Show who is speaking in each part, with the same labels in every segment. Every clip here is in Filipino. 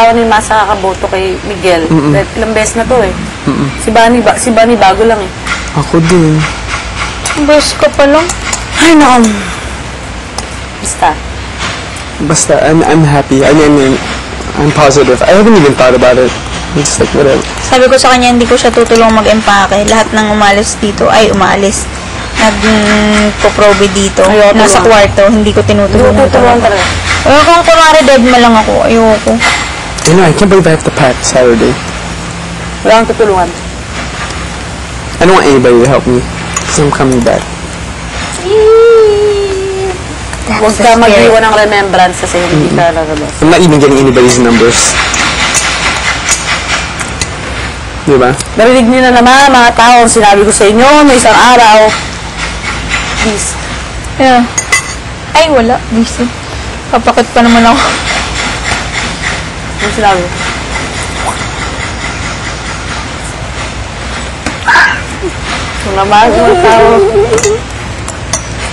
Speaker 1: Ako na yung masa kakaboto kay Miguel. Ilang beses na to eh. Si Bunny bago lang eh.
Speaker 2: Ako din.
Speaker 3: Best ka pa lang.
Speaker 1: Ay, naku. Basta,
Speaker 2: I'm happy. I mean, I'm positive. I haven't even thought about it. It's like, whatever.
Speaker 3: Sabi ko sa kanya, hindi ko siya tutulong mag-empake. Lahat ng umalis dito, umalis. Nagpo-probe dito.
Speaker 1: Ayoko
Speaker 3: Nasa kwarto, hindi ko tinutulungan.
Speaker 1: talaga.
Speaker 3: Kung kunwari dead ma lang ako, ayoko.
Speaker 2: You know, I can't believe I have to pack Saturday.
Speaker 1: Wala kang tutulungan.
Speaker 2: I don't want anybody to help me. Because I'm coming back.
Speaker 1: Huwag ka mag-iwan ng remembrance kasi hindi ka lalabas.
Speaker 2: I'm not even getting anybody's numbers. Diba?
Speaker 1: Narinig niyo na naman, mga tao, sinabi ko sa inyo, may isang araw. Please.
Speaker 3: Yeah. Ay, wala. Busy. Papakit pa naman ako.
Speaker 1: Ano sinabi? Kung naman, mga tao.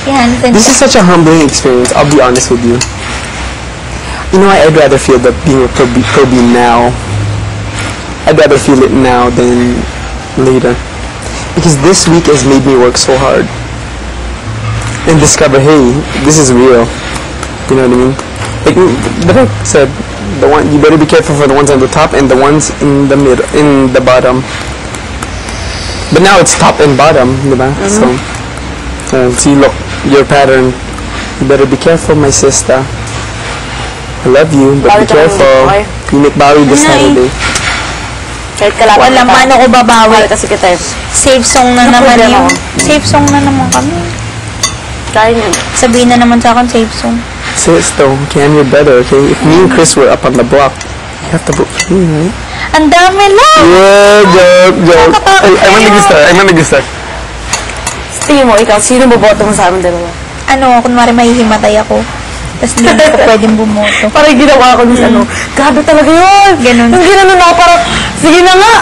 Speaker 3: Yan.
Speaker 2: This is such a humbling experience, I'll be honest with you. You know, I'd rather feel that being a pro B now. I'd rather feel it now than later. Because this week has made me work so hard. And discover, hey, this is real. You know what I mean? Like, the book said, you better be careful for the ones on the top and the ones in the middle, in the bottom. But now it's top and bottom, diba? So, see, look, your pattern. You better be careful, my sister. I love you, but be careful. Pinit bawi this Saturday.
Speaker 1: Kahit kalapit
Speaker 3: Wala man ako babawi.
Speaker 1: Kasi kita
Speaker 3: Safe song na naman yun. Safe song na naman kami.
Speaker 1: Kaya yun.
Speaker 3: Sabihin na naman sa akin, safe song.
Speaker 2: Sis, though, can you better, okay? If me and Chris were up on the block, you have to vote for me, right?
Speaker 3: Ang dami lang!
Speaker 2: Yeah, joke. I want to get start.
Speaker 1: Tingin mo, ikaw, sino boboto mo sa amin dalawa?
Speaker 3: Ano, kunwari mahihimatay ako. Tapos hindi ko pwedeng bumoto.
Speaker 1: Parang ginawa ko ng ano, grabe talaga yun.
Speaker 3: Ganun.
Speaker 1: Yung ginanon ako, parang, sige na nga.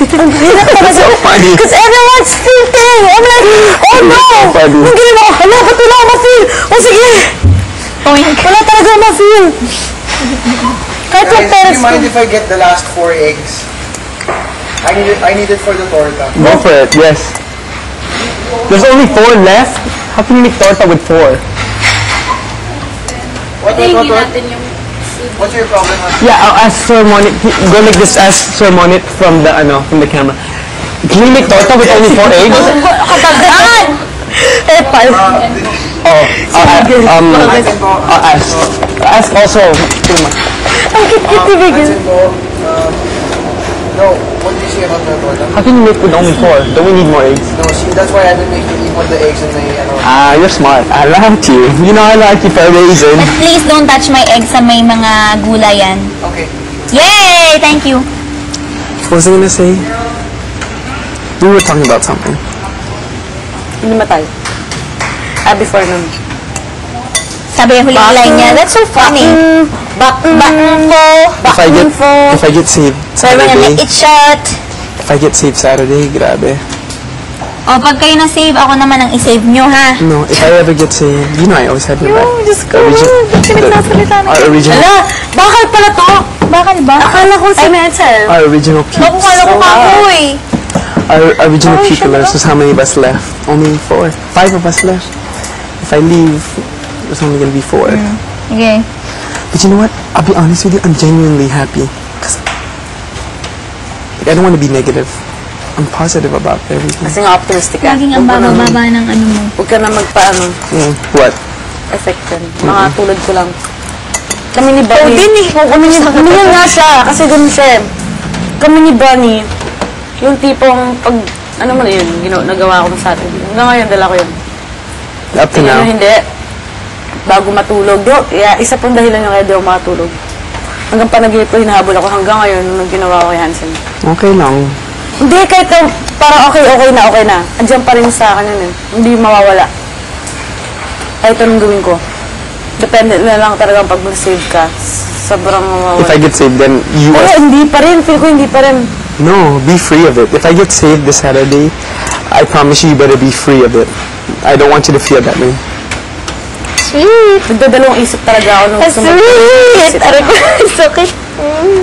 Speaker 2: That's so funny.
Speaker 1: Because everyone's thinking. I'm like, oh no.
Speaker 2: So funny.
Speaker 1: Yung ginawa ko, hala, ba't wala ako ma-feel? O sige. Wala talaga ma-feel. Kahit yung
Speaker 4: Guys, do
Speaker 1: parents
Speaker 4: you mind if I get the last 4 eggs? I need it for the torta.
Speaker 2: Go for it, yes. There's only 4 left. How can you make torta with 4?
Speaker 4: What? What's your problem?
Speaker 2: Yeah, I'll ask Sir Monit. Go like this, ask Sir Monit from the camera. Can you make torta with only 4 eggs?
Speaker 1: Katagaan!
Speaker 2: Oh, I'll ask. Ask also.
Speaker 1: Ang kit-kit bigyan.
Speaker 4: No, what do you say about the torta?
Speaker 2: How can you make with only 4? Don't we need more eggs?
Speaker 4: No, see, that's why I didn't make you put the eggs in the,
Speaker 2: You're smart. I like you. You know I like you for a reason.
Speaker 3: But please don't touch my eggs sa may mga gulayan.
Speaker 4: Okay.
Speaker 3: Yay! Thank you.
Speaker 2: What was I gonna say? We were talking about something.
Speaker 1: Hindi matay. Before nun.
Speaker 3: Sabi yung huling line niya, that's so funny.
Speaker 2: If I get saved
Speaker 3: So we're gonna
Speaker 2: Saturday,
Speaker 3: make it shot.
Speaker 2: if I get saved Saturday, grabe.
Speaker 3: O, pag kayo na-save, ako naman ang i-save nyo, ha?
Speaker 2: No, if I ever get saved, you know I always have your back.
Speaker 1: Diyos ko.
Speaker 2: Our original,
Speaker 1: Ala, bakal pala to.
Speaker 3: Bakit ba?
Speaker 1: Akala ko si Metzl.
Speaker 2: our original
Speaker 3: Ako
Speaker 2: peeps.
Speaker 3: kala ko kahoy.
Speaker 2: Our original peoplers was how many of us left? Only 4. 5 of us left. If I leave, there's only gonna be 4.
Speaker 3: Okay.
Speaker 2: But you know what? I'll be honest with you, I'm genuinely happy. Cause like, I don't want to be negative. I'm positive about everything.
Speaker 1: Kasi nga optimistic ka.
Speaker 3: Laging ang baba-baba ng ano mo.
Speaker 1: Huwag ka na magpaano.
Speaker 2: Yeah. What?
Speaker 1: Affected. Mga tulad ko lang. Kami ni Bonnie. din eh. Kami nga siya. Kasi ganun siya. Kami ni Bonnie, yung tipong pag, ano man yun, nagawa ko sa atin. Hanggang ngayon, dala ko yun.
Speaker 2: Up to now.
Speaker 1: Hindi. Bago matulog. Kaya isa pong dahilan yung kaya di ako makatulog. Hanggang panaginip ko, hinahabol ako hanggang ngayon nung ginawa ko kay Hansen.
Speaker 2: Okay lang.
Speaker 1: Hindi, kahit parang okay na. Andiyan pa rin sa akin yun eh. Hindi mawawala. Kahit anong gawin ko. Depende na lang talagang pag mag-save ka. Sobrang mawawala.
Speaker 2: If I get saved, then you
Speaker 1: Pero hindi pa rin. Feel ko hindi pa rin.
Speaker 2: No, be free of it. If I get saved this Saturday, I promise you better be free of it. I don't want you to feel that way.
Speaker 3: Sweet.
Speaker 1: Nagdadalawang isip talaga ako nung
Speaker 3: Sweet. Aray ko, sakit.